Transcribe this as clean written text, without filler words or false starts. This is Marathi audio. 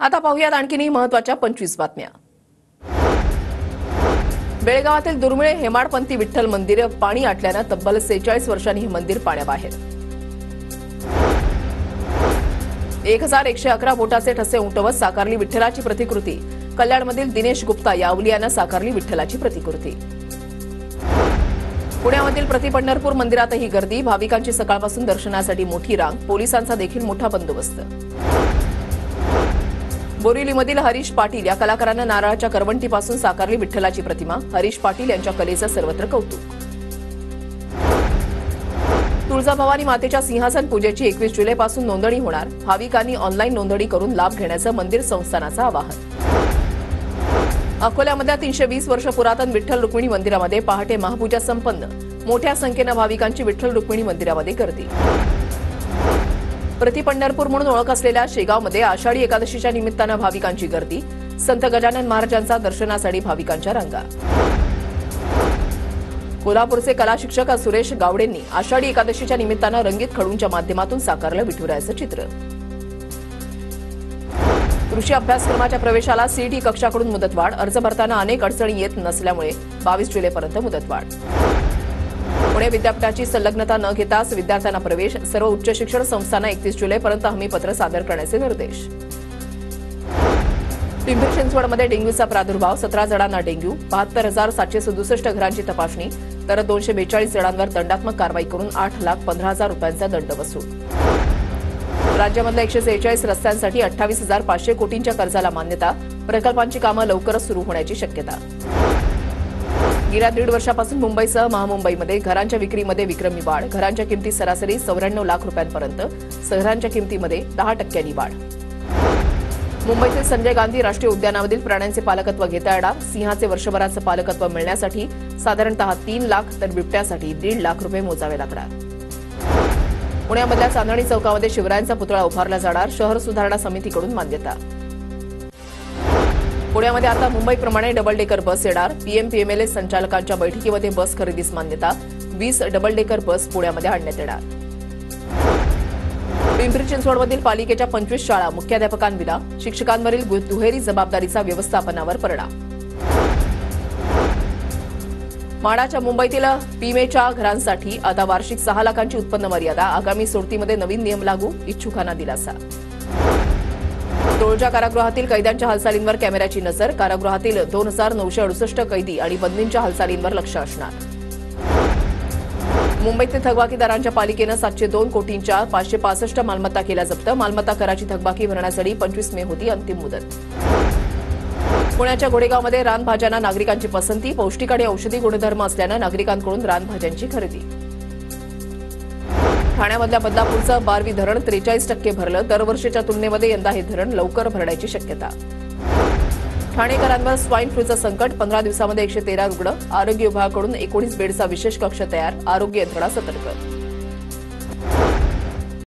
आता पाहूयात आणखीनही महत्त्वाच्या 25 बातम्या। बेळगावातील दुर्मिळ हेमाडपंथी विठ्ठल मंदिर पाणी आटल्याने तब्बल 46 वर्षांनी हे मंदिर पाण्याबाहेर। 1111 बोटाचे ठसे उमटवत साकारली विठ्ठलाची प्रतिकृती। कल्याणमधील दिनेश गुप्ता यावलियानं साकारली विठ्ठलाची प्रतिकृती। पुण्यामधील प्रतिपंढरपूर मंदिरातही गर्दी, भाविकांची सकाळपासून दर्शनासाठी मोठी रांग, पोलिसांचा देखील मोठा बंदोबस्त। बोरिवलीमधील हरीश पाटील या कलाकारांना नारळाच्या करवंटीपासून साकारली विठ्ठलाची प्रतिमा। हरीश पाटील यांच्या कलेचं सर्वत्र कौतुक। तुळजाभवानी मातेच्या सिंहासन पूजेची 21 जुलैपासून नोंदणी होणार, भाविकांनी ऑनलाईन नोंदणी करून लाभ घेण्याचं मंदिर संस्थानाचं आवाहन। अकोल्यामधल्या 320 वर्ष पुरातन विठ्ठल रुक्मिणी मंदिरामध्ये पहाटे महापूजा संपन्न, मोठ्या संख्येनं भाविकांची विठ्ठल रुक्मिणी मंदिरामध्ये गर्दी। प्रतिपंढरपूर म्हणून ओळख असलेल्या शेगावमध्ये आषाढी एकादशीच्या निमित्तानं भाविकांची गर्दी, संत गजानन महाराजांचा दर्शनासाठी भाविकांच्या रांगा। कोल्हापूरचे कला शिक्षक सुरेश गावडेंनी आषाढी एकादशीच्या निमित्तानं रंगीत खडूंच्या माध्यमातून साकारलं विठुरायाचं चित्र। कृषी अभ्यासक्रमाच्या प्रवेशाला सीईटी कक्षाकडून मुदतवाढ, अर्ज भरताना अनेक अडचणी येत नसल्यामुळे 22 जुलैपर्यंत मुदतवाढ। पुणे विद्यापीठाची संलग्नता न घेताच विद्यार्थ्यांना प्रवेश, सर्व उच्च शिक्षण संस्थांना 31 जुलैपर्यंत हमीपत्र सादर करण्याचे निर्देश। पिंपरी चिंचवडमध्ये डेंग्यूचा प्रादुर्भाव, 17 जणांना डेंग्यू, 72,767 घरांची तपासणी, तर 242 जणांवर दंडात्मक कारवाई करून 8,15,000 रुपयांचा दंड वसूल। राज्यामधल्या 146 रस्त्यांसाठी 28,500 कोटींच्या कर्जाला मान्यता, प्रकल्पांची कामं लवकरच सुरू होण्याची शक्यता। गेल्या 1.5 वर्षापासून मुंबईसह महामुंबईमध्ये घरांच्या विक्रीमध्ये विक्रमी वाढ, घरांच्या किमती सरासरी 94 लाख रुपयांपर्यंत, शहरांच्या किमतीमध्ये 10% वाढ। मुंबईतील संजय गांधी राष्ट्रीय उद्यानामधील प्राण्यांचे पालकत्व घेता येणार, सिंहाचे वर्षभराचं पालकत्व मिळण्यासाठी साधारणतः 3 लाख तर बिबट्यासाठी 1.5 लाख रुपये मोजावे लागणार। पुण्यामधल्या चांदणी चौकामध्ये शिवरायांचा पुतळा उभारला जाणार, शहर सुधारणा समितीकडून मान्यता। पुण्यामध्ये आता मुंबईप्रमाणे डबल डेकर बस येणार, पीएमपीएमएलए संचालकांच्या बैठकीमध्ये बस खरेदीस मान्यता, 20 डबल डेकर बस पुण्यामध्ये आणण्यात येणार। पिंपरी चिंचवडमधील पालिकेच्या 25 शाळा मुख्याध्यापकांविना, शिक्षकांवरील दुहेरी जबाबदारीचा व्यवस्थापनावर परिणाम। माडाच्या मुंबईतील पीमेच्या घरांसाठी आता वार्षिक 6 लाखांची उत्पन्न मर्यादा, आगामी सोडतीमध्ये नवीन नियम लागू, इच्छुकांना दिलासा। तोळजा कारागृहातील कैद्यांच्या हालचालींवर कॅमेऱ्याची नजर, कारागृहातील 2,968 कैदी आणि बंदींच्या हालचालींवर लक्ष असणार। मुंबईतील थकबाकीदारांच्या पालिकेनं 702 कोटींच्या 565 मालमत्ता केल्या जप्त, मालमत्ता कराची थकबाकी भरण्यासाठी 25 मे होती अंतिम मुदत। पुण्याच्या घोडेगावमध्ये रानभाज्यांना नागरिकांची पसंती, पौष्टिक आणि औषधी गुणधर्म असल्यानं नागरिकांकडून रानभाज्यांची खरेदी। ठाण्यामधल्या बदलापूरचं बारवी धरण 43% भरलं, दरवर्षीच्या तुलनेमध्ये यंदा हे धरण लवकर भरण्याची शक्यता। ठाणेकरांवर स्वाईन फ्लूचं संकट, 15 दिवसामध्ये 113 रुग्ण, आरोग्य विभागाकडून 19 बेडचा विशेष कक्ष तयार, आरोग्य यंत्रणा सतर्क।